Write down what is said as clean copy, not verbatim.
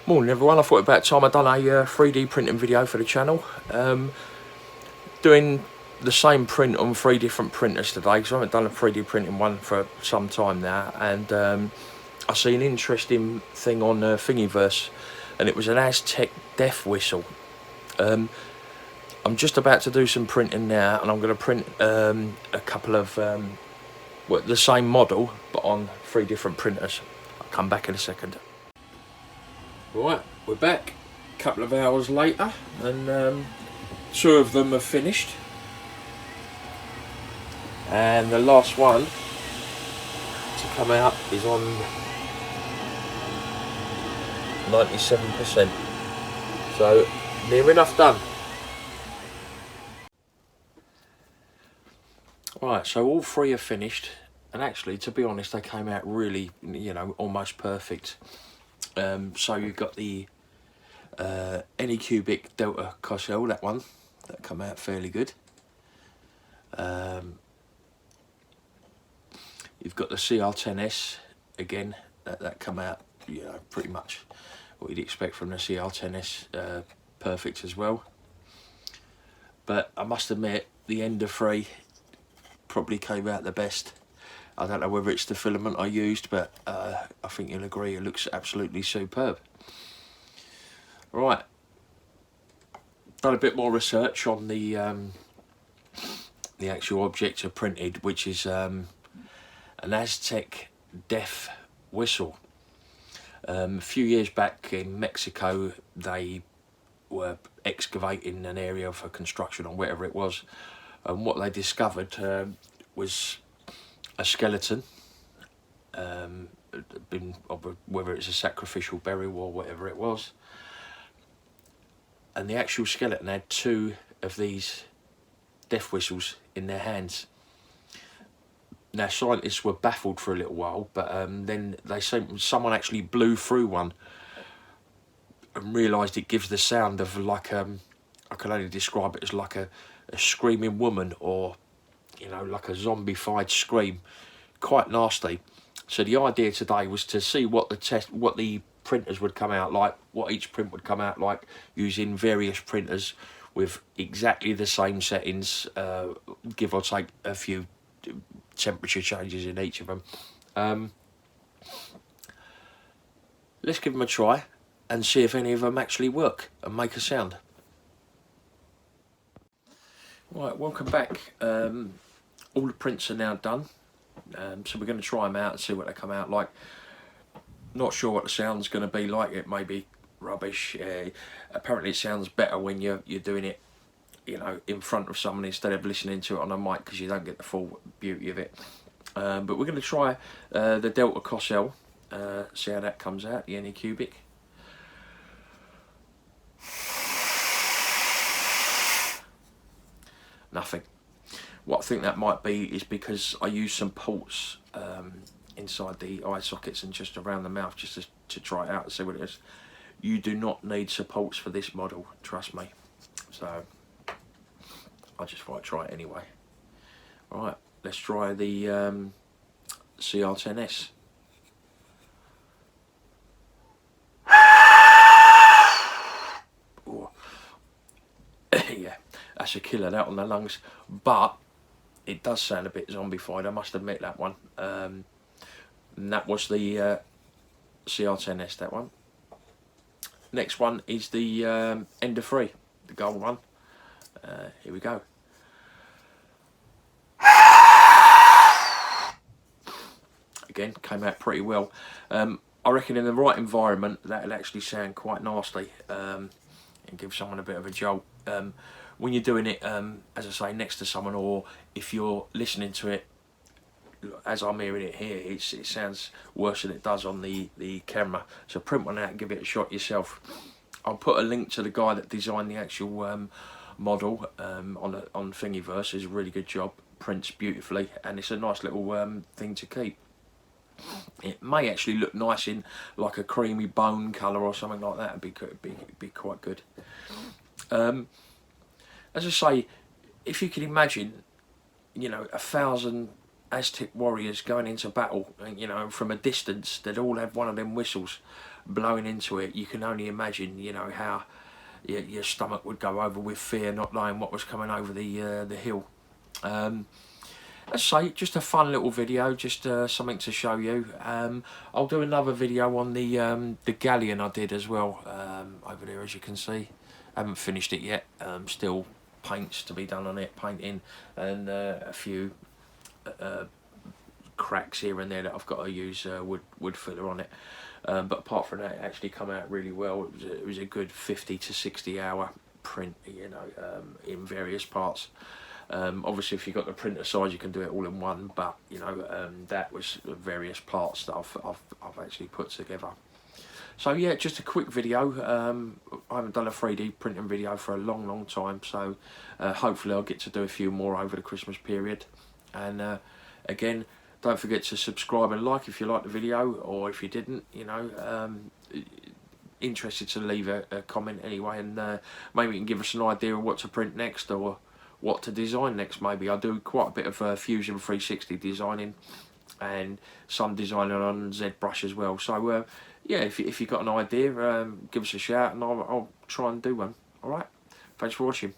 Morning everyone, I thought about time I'd done a 3D printing video for the channel. Doing the same print on 3 different printers today because I haven't done a 3D printing one for some time now, and I see an interesting thing on Thingiverse, and it was an Aztec death whistle. I'm just about to do some printing now, and I'm going to print a couple of well, the same model but on 3 different printers. I'll come back in a second. Right, we're back a couple of hours later, and 2 of them have finished, and the last one to come out is on 97%, so near enough done. Right, so all 3 are finished, and actually, to be honest, they came out really, almost perfect. So you've got the Anycubic Delta Cosel, that one, that come out fairly good. You've got the CR10S, again, that come out, pretty much what you'd expect from the CR10S, perfect as well. But I must admit, the Ender 3 probably came out the best. I don't know whether it's the filament I used, but I think you'll agree it looks absolutely superb. Right, done a bit more research on the actual object I printed, which is an Aztec death whistle. A few years back in Mexico, they were excavating an area for construction or whatever it was, and what they discovered was a skeleton, whether it's a sacrificial burial or whatever it was, and the actual skeleton had 2 of these death whistles in their hands. Now, scientists were baffled for a little while, but then someone actually blew through one and realised it gives the sound of like I can only describe it as like a screaming woman, or like a zombified scream, quite nasty. So the idea today was to see what the printers would come out like, what each print would come out like, using various printers with exactly the same settings, give or take a few temperature changes in each of them. Let's give them a try and see if any of them actually work and make a sound. Right, welcome back. All the prints are now done, so we're going to try them out and see what they come out like. Not sure what the sound's going to be like. It may be rubbish. Apparently it sounds better when you're doing it in front of someone instead of listening to it on a mic, because you don't get the full beauty of it. But we're going to try the Delta Cosel, see how that comes out, the Anycubic. Nothing. What I think that might be is because I use some ports inside the eye sockets and just around the mouth, just to try it out and see what it is. You do not need supports for this model, trust me. So I just thought I'd try it anyway. Right, let's try the CR10S. Yeah, that's a killer, that on the lungs, but it does sound a bit zombified, I must admit, that one. And that was the CR10S, that one. Next one is the Ender 3, the gold one. Here we go. Again, came out pretty well. I reckon in the right environment that'll actually sound quite nasty, and give someone a bit of a jolt. When you're doing it, as I say, next to someone, or if you're listening to it, as I'm hearing it here, it sounds worse than it does on the camera. So print one out and give it a shot yourself. I'll put a link to the guy that designed the actual model on Thingiverse. It's a really good job, prints beautifully, and it's a nice little thing to keep. It may actually look nice in like a creamy bone colour or something like that. It'd be quite good. As I say, if you can imagine, 1,000 Aztec warriors going into battle, and, you know, from a distance, they'd all have one of them whistles blowing into it. You can only imagine, you know, how your stomach would go over with fear, not knowing what was coming over the hill. Let's say just a fun little video, just something to show you. I'll do another video on the galleon I did as well, over there, as you can see. I haven't finished it yet. Still paints to be done on it, painting, and a few cracks here and there that I've got to use wood filler on it. But apart from that, it actually come out really well. It was a good 50 to 60 hour print, you know, in various parts. Obviously, if you've got the printer size, you can do it all in one. But you know, that was various parts that I've actually put together. So yeah, just a quick video. I haven't done a 3D printing video for a long time, so hopefully I'll get to do a few more over the Christmas period. And again, don't forget to subscribe and like if you liked the video, or if you didn't, you know, interested to leave a comment anyway, and maybe you can give us an idea of what to print next, or what to design next. Maybe I do quite a bit of Fusion 360 designing, and some designing on ZBrush as well. So yeah, if you've got an idea, give us a shout, and I'll try and do one. Alright, thanks for watching.